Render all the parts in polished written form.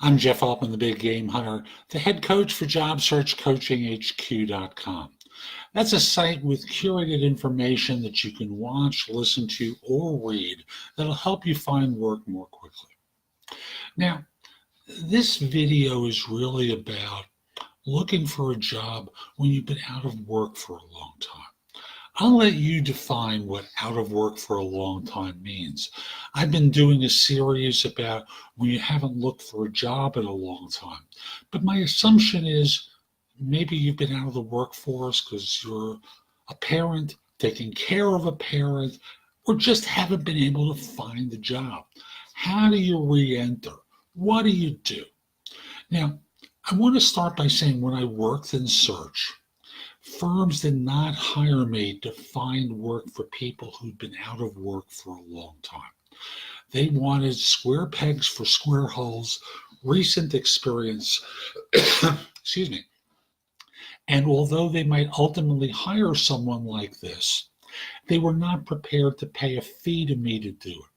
I'm Jeff Altman, the Big Game Hunter, the head coach for JobSearchCoachingHQ.com. That's a site with curated information that you can watch, listen to, or read that'll help you find work more quickly. Now, this video is really about looking for a job when you've been out of work for a long time. I'll let you define what out of work for a long time means. I've been doing a series about when you haven't looked for a job in a long time. But my assumption is maybe you've been out of the workforce because you're a parent, taking care of a parent, or just haven't been able to find a job. How do you re-enter? What do you do? Now, I want to start by saying when I worked in search, firms did not hire me to find work for people who'd been out of work for a long time. They wanted square pegs for square holes, recent experience, excuse me. And although they might ultimately hire someone like this, they were not prepared to pay a fee to me to do it.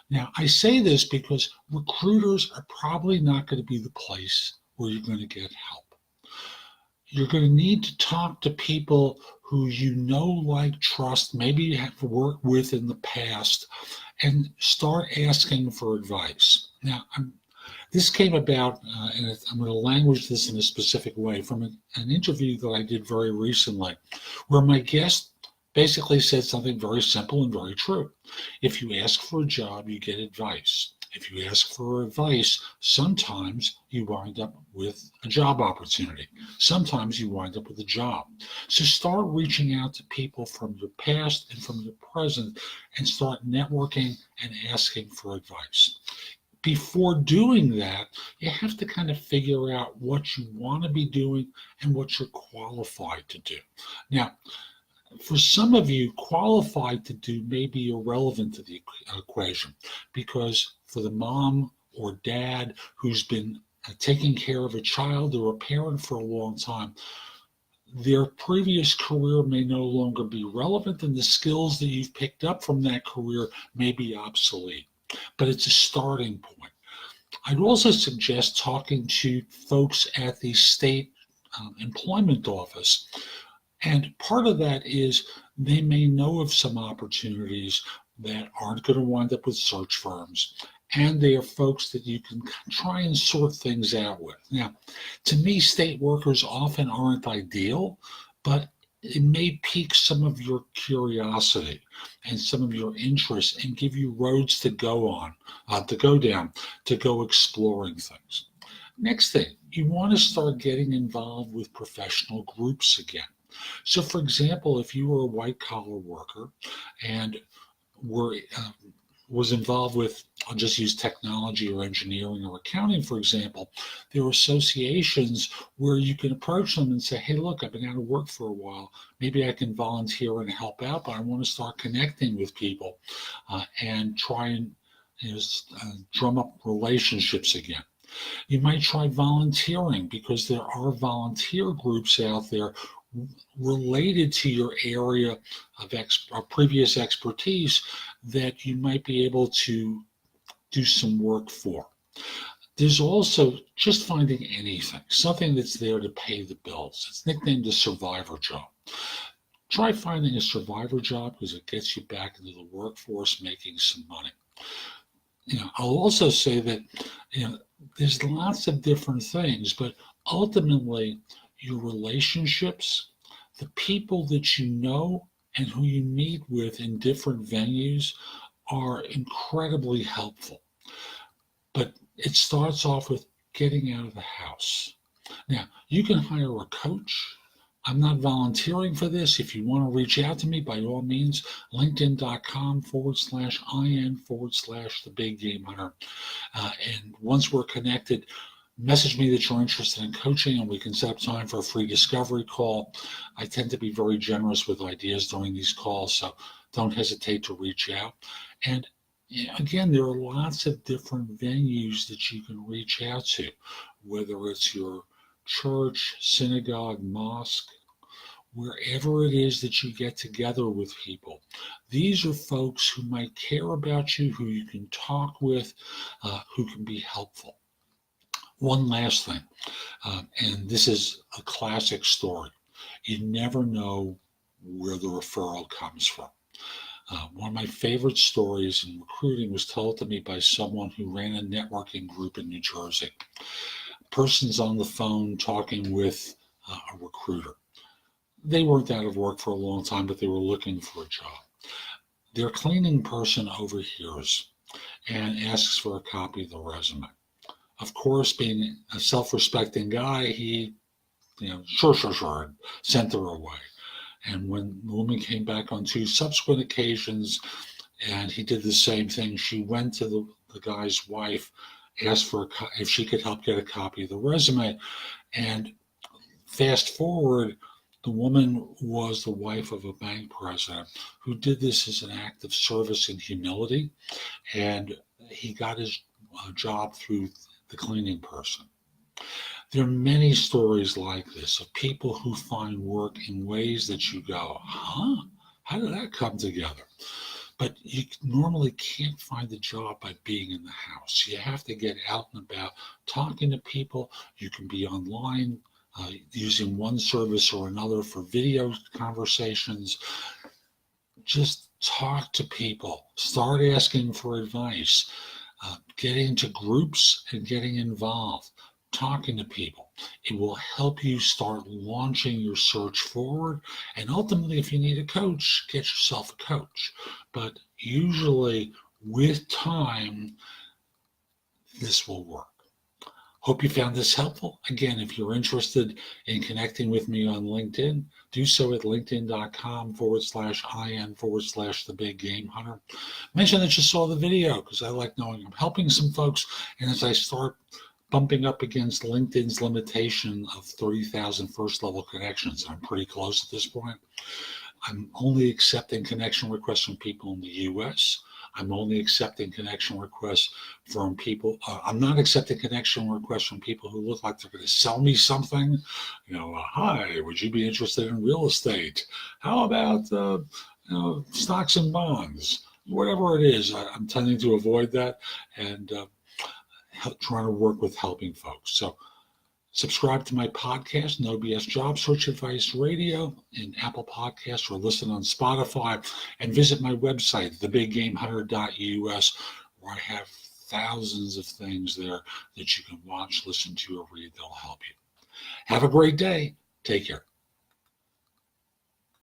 Now, I say this because recruiters are probably not going to be the place where you're going to get help. You're going to need to talk to people who you know, like, trust, maybe you have worked with in the past, and start asking for advice. Now, this came about, and I'm going to language this in a specific way, from an interview that I did very recently, where my guest basically said something very simple and very true. If you ask for a job, you get advice. If you ask for advice, sometimes you wind up with a job opportunity. Sometimes you wind up with a job. So start reaching out to people from your past and from your present and start networking and asking for advice. Before doing that, you have to kind of figure out what you want to be doing and what you're qualified to do. Now, for some of you, qualified to do may be irrelevant to the equation, because for the mom or dad who's been taking care of a child or a parent for a long time, their previous career may no longer be relevant, and the skills that you've picked up from that career may be obsolete. But it's a starting point. I'd also suggest talking to folks at the state employment office. And part of that is they may know of some opportunities that aren't going to wind up with search firms. And they are folks that you can try and sort things out with. Now, to me, state workers often aren't ideal, but it may pique some of your curiosity and some of your interest and give you roads to go on, to go down, to go exploring things. Next thing, you want to start getting involved with professional groups again. So, for example, if you were a white-collar worker and was involved with, I'll just use technology or engineering or accounting, for example, there are associations where you can approach them and say, hey, look, I've been out of work for a while. Maybe I can volunteer and help out, but I want to start connecting with people and try and drum up relationships again. You might try volunteering, because there are volunteer groups out there related to your area of previous expertise that you might be able to do some work for. There's also just finding anything, something that's there to pay the bills. It's nicknamed a survivor job. Try finding a survivor job because it gets you back into the workforce making some money. I'll also say that there's lots of different things, but ultimately your relationships, the people that you know and who you meet with in different venues are incredibly helpful. But it starts off with getting out of the house. Now, you can hire a coach. I'm not volunteering for this. If you want to reach out to me, by all means, linkedin.com/IN/the Big Game Hunter. And once we're connected, message me that you're interested in coaching and we can set up time for a free discovery call. I tend to be very generous with ideas during these calls, so don't hesitate to reach out. And again, there are lots of different venues that you can reach out to, whether it's your church, synagogue, mosque, wherever it is that you get together with people. These are folks who might care about you, who you can talk with, who can be helpful. One last thing, and this is a classic story. You never know where the referral comes from. One of my favorite stories in recruiting was told to me by someone who ran a networking group in New Jersey. A person's on the phone talking with a recruiter. They weren't out of work for a long time, but they were looking for a job. Their cleaning person overhears and asks for a copy of the resume. Of course, being a self-respecting guy, he, sure, and sent her away. And when the woman came back on 2 subsequent occasions and he did the same thing, she went to the guy's wife, asked for if she could help get a copy of the resume. And fast forward, the woman was the wife of a bank president who did this as an act of service and humility. And he got his job through the cleaning person. There are many stories like this of people who find work in ways that you go, huh? How did that come together? But you normally can't find the job by being in the house. You have to get out and about, talking to people. You can be online, using one service or another for video conversations. Just talk to people. Start asking for advice. Getting into groups and getting involved. Talking to people. It will help you start launching your search forward. And ultimately, if you need a coach, get yourself a coach. But usually, with time, this will work. Hope you found this helpful. Again, if you're interested in connecting with me on LinkedIn, do so at linkedin.com/IN/the big game hunter. Mention that you saw the video because I like knowing I'm helping some folks. And as I start bumping up against LinkedIn's limitation of 30,000 first level connections, I'm pretty close at this point. I'm only accepting connection requests from people in the US. I'm only accepting connection requests from people. I'm not accepting connection requests from people who look like they're going to sell me something. Hi, would you be interested in real estate? How about stocks and bonds? Whatever it is, I'm tending to avoid that and trying to work with helping folks. So subscribe to my podcast, No BS Job Search Advice Radio, in Apple Podcasts, or listen on Spotify, and visit my website, thebiggamehunter.us, where I have thousands of things there that you can watch, listen to, or read that'll help you. Have a great day. Take care.